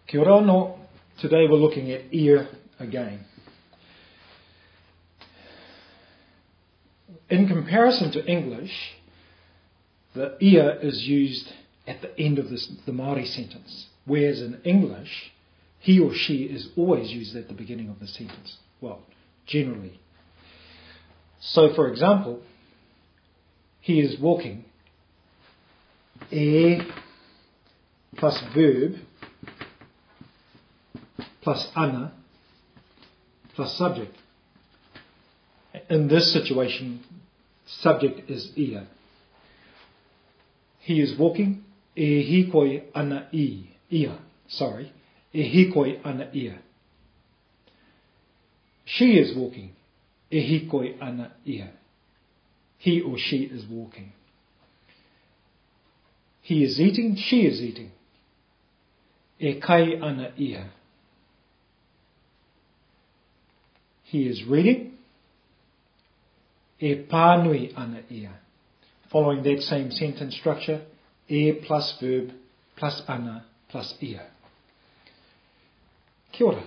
Kia ora no. Today we're looking at ia again. In comparison to English, the ia is used at the end of the Maori sentence, whereas in English, he or she is always used at the beginning of the sentence. Well, generally. So, for example, he is walking. E plus verb plus ana plus subject. In this situation, subject is ia. He is walking. E hikoi ana ia. Sorry. E hikoi ana ia. She is walking. E hikoi ana ia. He or she is walking. He is eating. She is eating. E kai ana ia. He is reading. E pānui ana ia. Following that same sentence structure, e plus verb plus ana plus ia. Kia ora.